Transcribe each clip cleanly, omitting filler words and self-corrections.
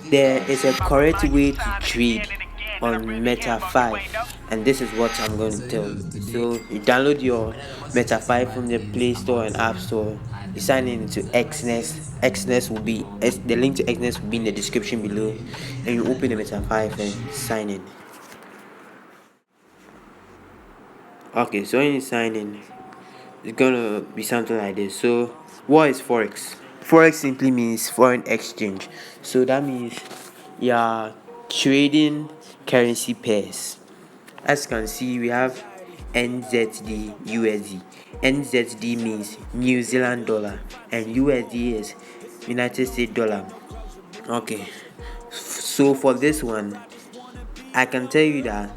There is a correct way to trade on Meta 5, and this is what I'm going to tell you. So you download your Meta 5 from the Play Store and App Store. You sign in into Exness. Exness will be the link to Exness will be in the description below, and you open the Meta 5 and sign in. Okay, so when you sign in, it's gonna be something like this. So what is Forex? Forex simply means foreign exchange. So that means you're trading currency pairs. As you can see, we have NZD USD. NZD means New Zealand dollar, and USD is United States dollar. Okay, so for this one, I can tell you that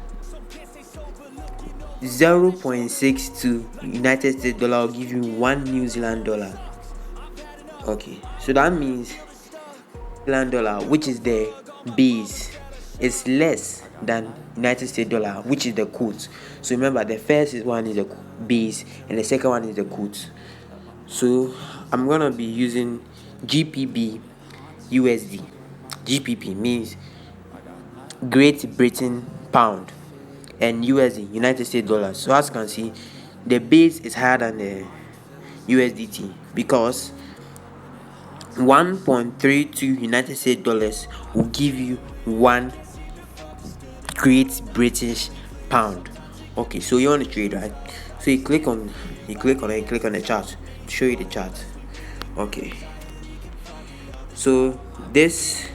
0.62 United States dollar will give you 1 New Zealand dollar. Okay, so that means New Zealand dollar, which is the base, is less than United States dollar, which is the quote. So remember, the first one is the base and the second one is the quote. So I'm gonna be using GBP USD. GBP means Great Britain pound, and USD United States dollars. So as you can see, the base is higher than the USDT because 1.32 United States dollars will give you 1 Great British pound. Okay, so you want to trade, right? So you click on it, click on the chart to show you the chart. Okay, so this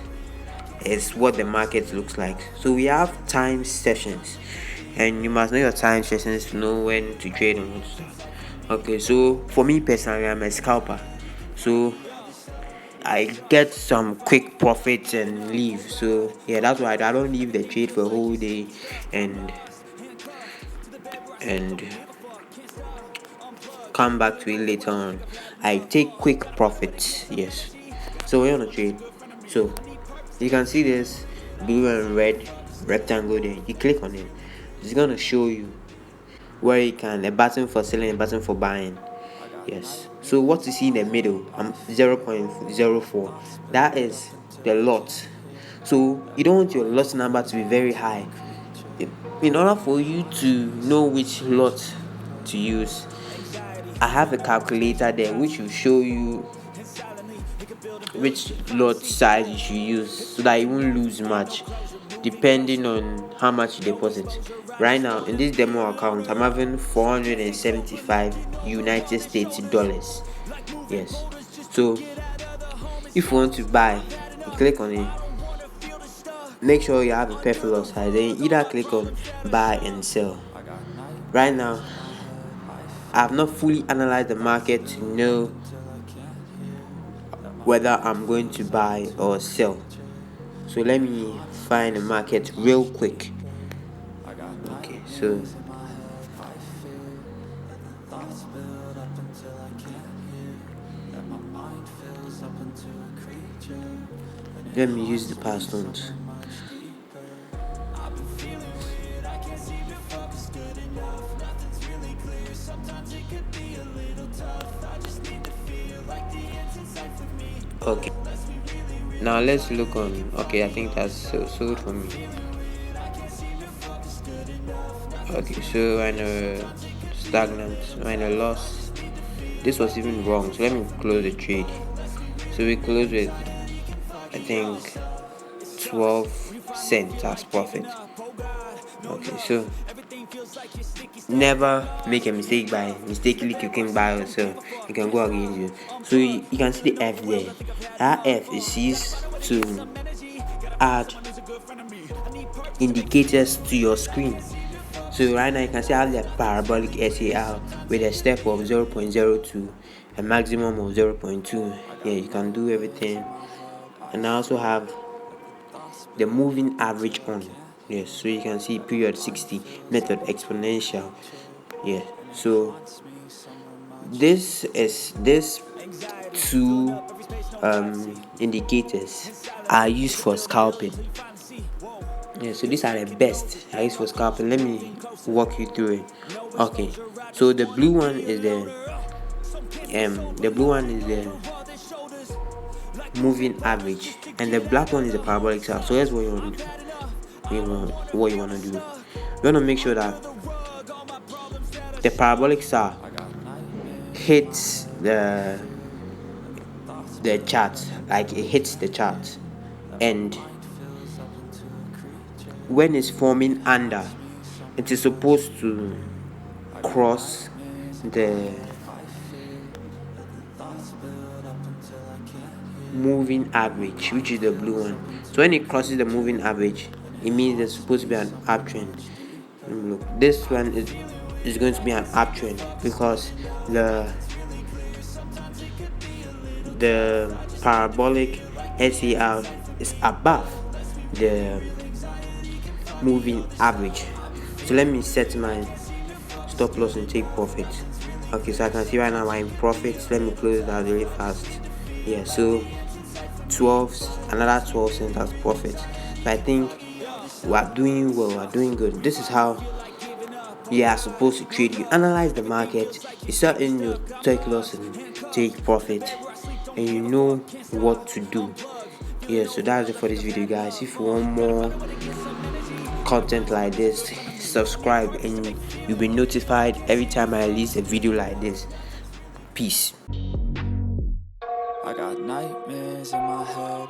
is what the market looks like. So we have time sessions, and you must know your time sessions to know when to trade and when to start. Okay, so for me personally, I'm a scalper, so I get some quick profits and leave. So yeah, that's why I don't leave the trade for a whole day and come back to it later on. I take quick profits. Yes. So we're on a trade. So you can see this blue and red rectangle there. You click on it. It's gonna show you where you can a button for selling, a button for buying. Yes. So what you see in the middle, 0.04. That is the lot. So you don't want your lot number to be very high. In order for you to know which lot to use, I have a calculator there which will show you which lot size you should use so that you won't lose much depending on how much you deposit. Right now in this demo account, I'm having 475 United States dollars. Yes. So if you want to buy, you click on it. Make sure you have a perfect lot size. Then either click on buy and sell. Right now, I have not fully analyzed the market to know whether I'm going to buy or sell. So let me find the market real quick. Okay, so let me use the past ones. Okay, now let's look on. Okay, I think that's sold for me. Okay, so when stagnant, when a loss, this was even wrong. So let me close the trade. So we close with, I think, 12 cents as profit. Okay, so never make a mistake by mistakenly clicking buy or sell. It can go against you. So you can see the F there. That F is used to add indicators to your screen. So right now you can see I have the parabolic SAR with a step of 0.02, a maximum of 0.2. Yeah, you can do everything. And I also have the moving average on. Yes, so you can see period 60, method exponential. Yeah, so this two indicators are used for scalping. Yeah, so these are the best I use for scalping. Let me walk you through it. Okay, so the blue one is the moving average, and the black one is the parabolic star. So that's what you want to do. What you want to do, you want to make sure that the parabolic star hits the chart, like it hits the chart, and when it's forming under, it is supposed to cross the moving average, which is the blue one. So when it crosses the moving average, it means there's supposed to be an uptrend. Look, this one is going to be an uptrend because the parabolic SAR is above the moving average. So let me set my stop loss and take profit. Okay, so I can see right now I'm in profit. Let me close that really fast. Yeah, so another 12 cents as profit. So I think we're doing well, we're doing good. This is how you are supposed to trade. You analyze the market, you start in your take loss and take profit, and you know what to do. Yeah, so that's it for this video, guys. If you want more content like this, subscribe and you'll be notified every time I release a video like this. Peace. I got nightmares in my head.